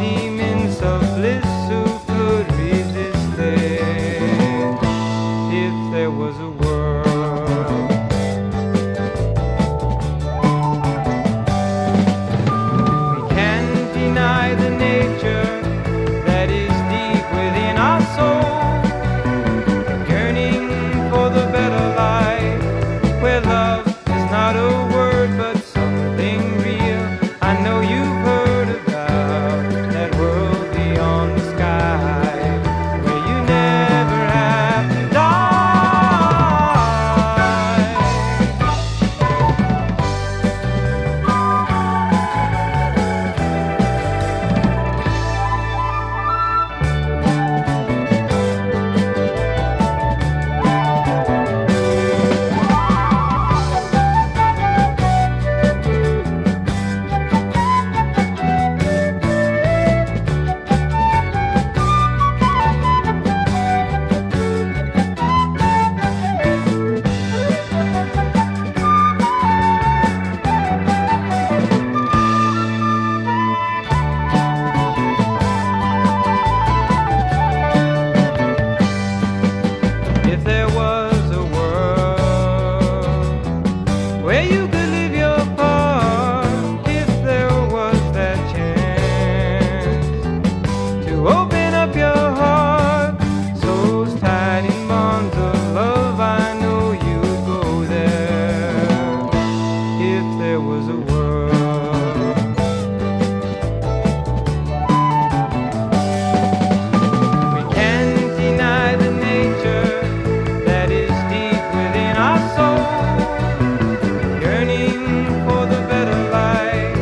demons of bliss who could resist it. If there was a world, we can't deny the nature that is deep within our soul, yearning for the better life, where love is not a word but something real. I know you've heard about that world beyond the sky, where you never have to die. If there was a world where you could live your part, if there was that chance to open up your heart, souls tied in bonds of love, I know you'd go there. If there was a world, we can't deny the nature that is deep within our soul, yearning for the better life,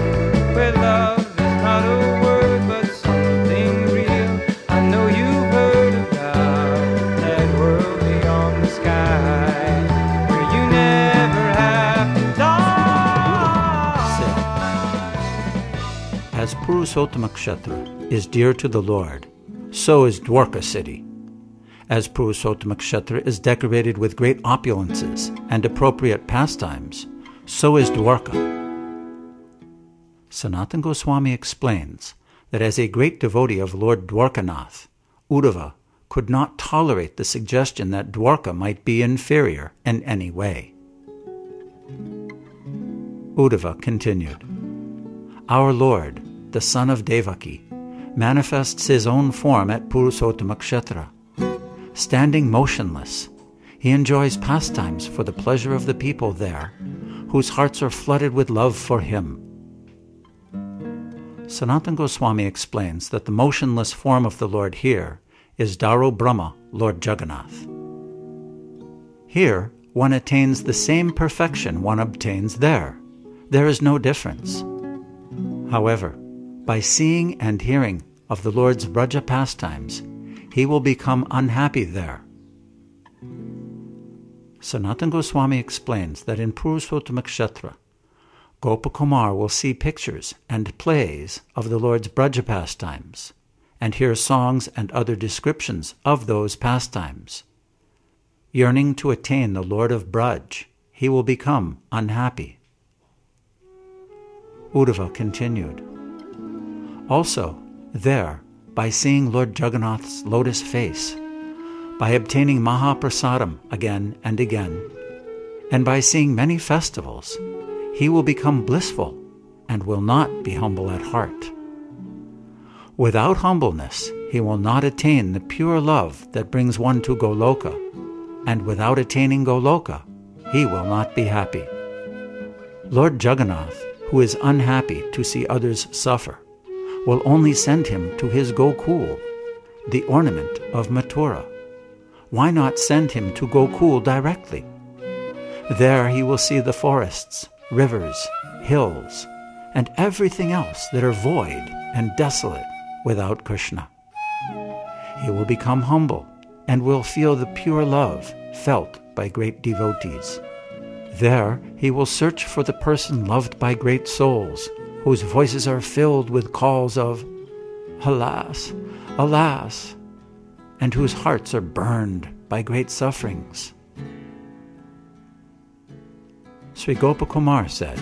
where love is not a word but something real. I know you've heard about that world beyond the sky, where you never have to die. As Purushottam is dear to the Lord, so is Dwarka city. As Purushottam is decorated with great opulences and appropriate pastimes, so is Dwarka. Sanatana Goswami explains that as a great devotee of Lord Dwarkanath, Uddhava could not tolerate the suggestion that Dwarka might be inferior in any way. Uddhava continued, "Our Lord, the son of Devaki, manifests his own form at Purushottam. Standing motionless, he enjoys pastimes for the pleasure of the people there, whose hearts are flooded with love for him." Sanatana Goswami explains that the motionless form of the Lord here is Daro Brahma, Lord Jagannath. Here, one attains the same perfection one obtains there. There is no difference. However, by seeing and hearing of the Lord's Braja pastimes, he will become unhappy there. Sanatana Goswami explains that in Purushottam, Gopakumar will see pictures and plays of the Lord's Braja pastimes, and hear songs and other descriptions of those pastimes. Yearning to attain the Lord of Braj, he will become unhappy. Uddhava continued, "Also, there, by seeing Lord Jagannath's lotus face, by obtaining Mahaprasadam again and again, and by seeing many festivals, he will become blissful and will not be humble at heart. Without humbleness, he will not attain the pure love that brings one to Goloka, and without attaining Goloka, he will not be happy. Lord Jagannath, who is unhappy to see others suffer, will only send him to his Gokul, the ornament of Mathura. Why not send him to Gokul directly? There he will see the forests, rivers, hills, and everything else that are void and desolate without Krishna. He will become humble and will feel the pure love felt by great devotees. There he will search for the person loved by great souls, whose voices are filled with calls of, 'Alas, alas,' and whose hearts are burned by great sufferings." Sri Gopakumar said,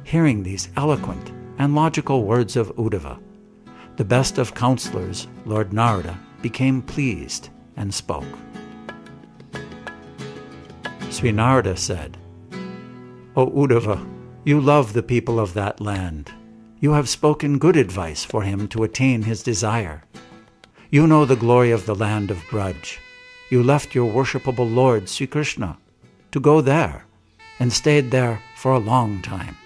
"Hearing these eloquent and logical words of Uddhava, the best of counselors, Lord Narada, became pleased and spoke. Sri Narada said, "O Uddhava, you love the people of that land. You have spoken good advice for him to attain his desire. You know the glory of the land of Braj. You left your worshipable Lord Sri Krishna to go there and stayed there for a long time."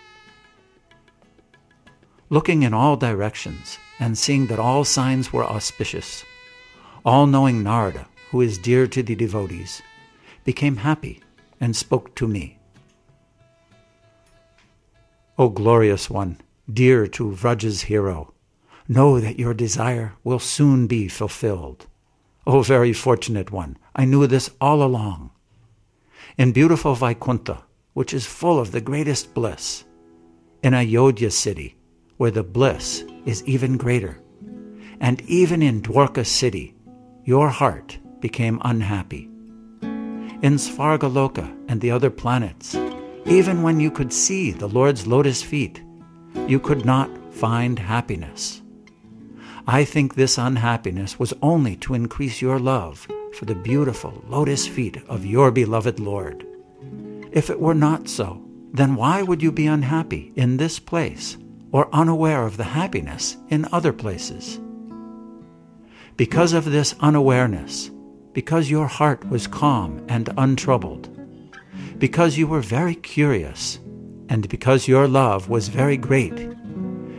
Looking in all directions and seeing that all signs were auspicious, all-knowing Narada, who is dear to the devotees, became happy and spoke to me. "O glorious one, dear to Vraja's hero, know that your desire will soon be fulfilled. O very fortunate one, I knew this all along. In beautiful Vaikuntha, which is full of the greatest bliss, in Ayodhya city, where the bliss is even greater, and even in Dwarka city, your heart became unhappy. In Svargaloka and the other planets, even when you could see the Lord's lotus feet, you could not find happiness. I think this unhappiness was only to increase your love for the beautiful lotus feet of your beloved Lord. If it were not so, then why would you be unhappy in this place or unaware of the happiness in other places? Because of this unawareness, because your heart was calm and untroubled, because you were very curious, and because your love was very great,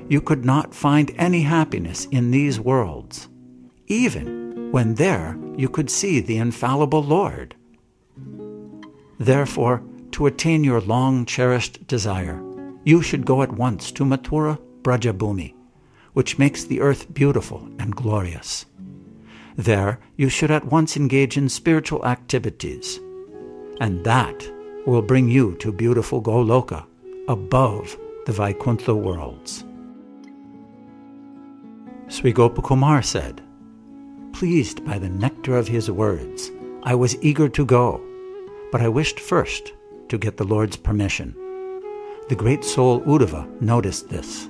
you could not find any happiness in these worlds, even when there you could see the infallible Lord. Therefore, to attain your long-cherished desire, you should go at once to Mathura Brajabhumi, which makes the earth beautiful and glorious. There you should at once engage in spiritual activities, and that will bring you to beautiful Goloka, above the Vaikuntha worlds." Sri Gopakumar said, "Pleased by the nectar of his words, I was eager to go, but I wished first to get the Lord's permission. The great soul Uddhava noticed this."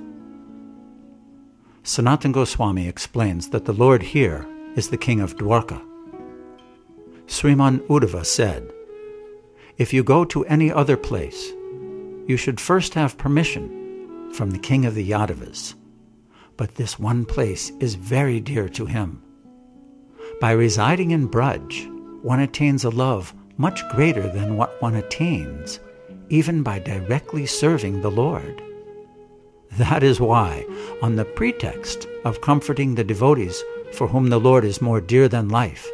Sanatana Goswami explains that the Lord here is the king of Dwarka. Sriman Uddhava said, "If you go to any other place, you should first have permission from the king of the Yadavas, but this one place is very dear to him. By residing in Braj, one attains a love much greater than what one attains even by directly serving the Lord. That is why, on the pretext of comforting the devotees for whom the Lord is more dear than life,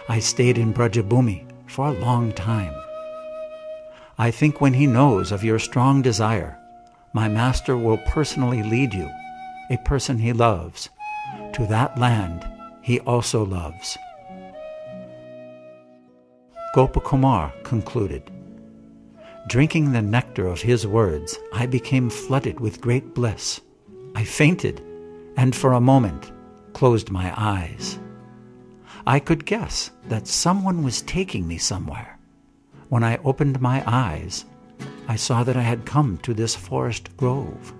I stayed in Brajabhumi for a long time. I think when he knows of your strong desire, my master will personally lead you, a person he loves, to that land he also loves." Gopakumar concluded, "Drinking the nectar of his words, I became flooded with great bliss. I fainted, and for a moment closed my eyes. I could guess that someone was taking me somewhere. When I opened my eyes, I saw that I had come to this forest grove.